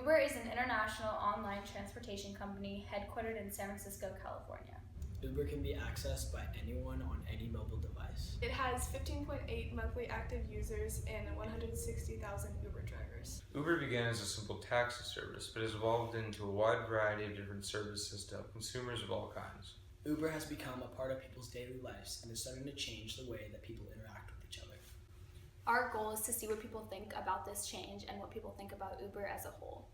Uber is an international online transportation company headquartered in San Francisco, California. Uber can be accessed by anyone on any mobile device. It has 15.8 monthly active users and 160,000 Uber drivers. Uber began as a simple taxi service, but has evolved into a wide variety of different services to help consumers of all kinds. Uber has become a part of people's daily lives and is starting to change the way that people interact with each other. Our goal is to see what people think about this change and what people think about Uber as a whole.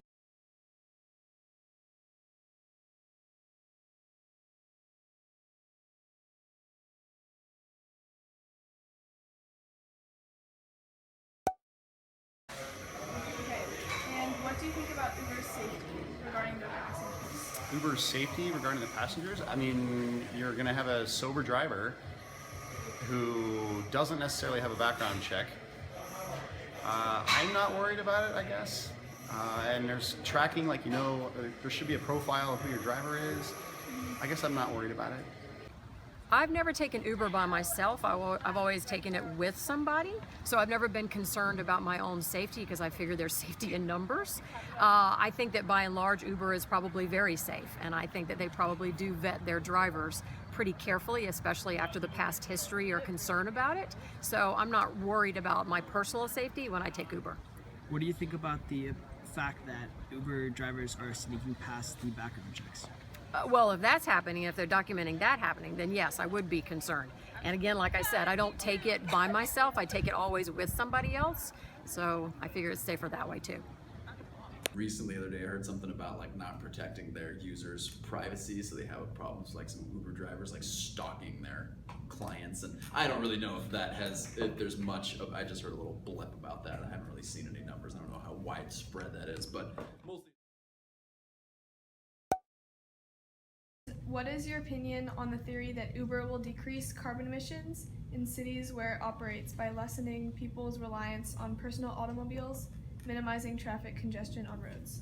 Okay, and what do you think about Uber's safety regarding their passengers? Uber's safety regarding the passengers? I mean, you're going to have a sober driver who doesn't necessarily have a background check. I'm not worried about it, I guess. And there's tracking, like, there should be a profile of who your driver is. I guess I'm not worried about it. I've never taken Uber by myself. I've always taken it with somebody. So I've never been concerned about my own safety because I figure there's safety in numbers. I think that by and large, Uber is probably very safe. And I think that they probably do vet their drivers pretty carefully, especially after the past history or concern about it. So I'm not worried about my personal safety when I take Uber. What do you think about the fact that Uber drivers are sneaking past the background checks? Well, if that's happening, if they're documenting that happening, then yes, I would be concerned. And again, like I said, I don't take it by myself. I take it always with somebody else. So I figure it's safer that way too. Recently, the other day, I heard something about like not protecting their users' privacy, so they have problems like some Uber drivers like stalking their clients, and I don't really know if there's much of. I just heard a little blip about that. I haven't really seen any numbers. I don't know how widespread that is, but mostly. What is your opinion on the theory that Uber will decrease carbon emissions in cities where it operates by lessening people's reliance on personal automobiles, minimizing traffic congestion on roads?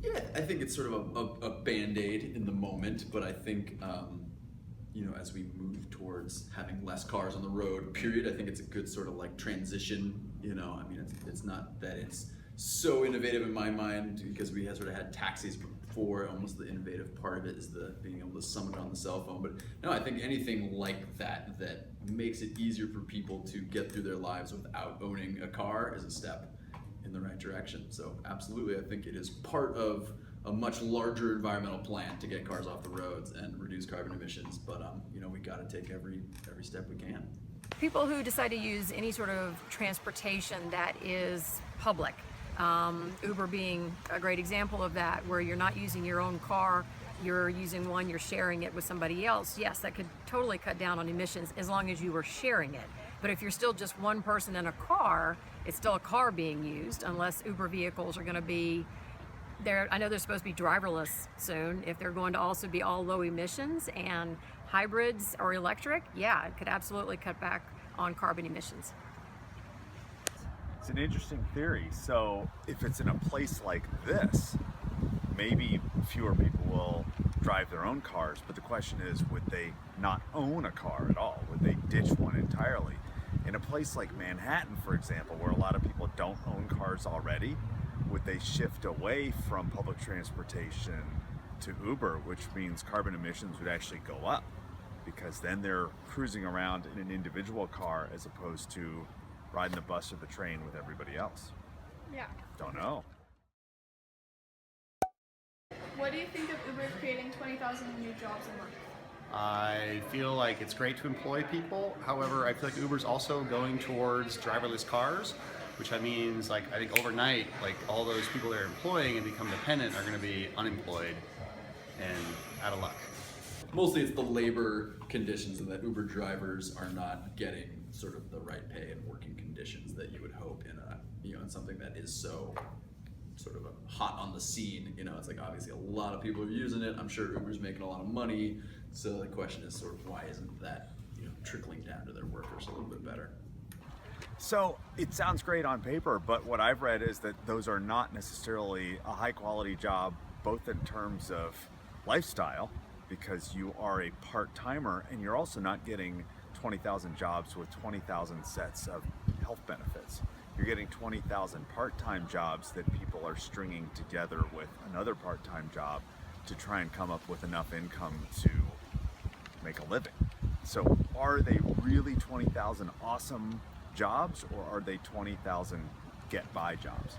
Yeah, I think it's sort of a band-aid in the moment, but I think as we move towards having less cars on the road, period, I think it's a good sort of like transition. I mean, it's not that it's so innovative in my mind because we had sort of had taxis before. Almost the innovative part of it is the being able to summon it on the cell phone. But no, I think anything like that makes it easier for people to get through their lives without owning a car is a step in the right direction. So absolutely, I think it is part of a much larger environmental plan to get cars off the roads and reduce carbon emissions. But we got to take every step we can. People who decide to use any sort of transportation that is public, Uber being a great example of that, where you're not using your own car, you're using one, you're sharing it with somebody else. Yes, that could totally cut down on emissions as long as you were sharing it. But if you're still just one person in a car, it's still a car being used, unless Uber vehicles are going to be there. I know they're supposed to be driverless soon. If they're going to also be all low emissions and hybrids or electric, yeah, it could absolutely cut back on carbon emissions. It's an interesting theory. So if it's in a place like this, maybe fewer people will drive their own cars, but the question is, would they not own a car at all? Would they ditch one entirely? In a place like Manhattan, for example, where a lot of people don't own cars already, would they shift away from public transportation to Uber, which means carbon emissions would actually go up, because then they're cruising around in an individual car as opposed to riding the bus or the train with everybody else? Yeah. Don't know. What do you think of Uber creating 20,000 new jobs a month? I feel like it's great to employ people. However, I feel like Uber's also going towards driverless cars, which means, like, I think overnight, like, all those people they're employing and become dependent are going to be unemployed and out of luck. Mostly it's the labor conditions, and that Uber drivers are not getting sort of the right pay and working conditions that you would hope in in something that is so sort of hot on the scene. It's like obviously a lot of people are using it. I'm sure Uber's making a lot of money. So the question is sort of why isn't that trickling down to their workers a little bit better? So it sounds great on paper, but what I've read is that those are not necessarily a high quality job, both in terms of lifestyle, because you are a part-timer, and you're also not getting 20,000 jobs with 20,000 sets of health benefits. You're getting 20,000 part-time jobs that people are stringing together with another part-time job to try and come up with enough income to make a living. So are they really 20,000 awesome jobs, or are they 20,000 get-by jobs?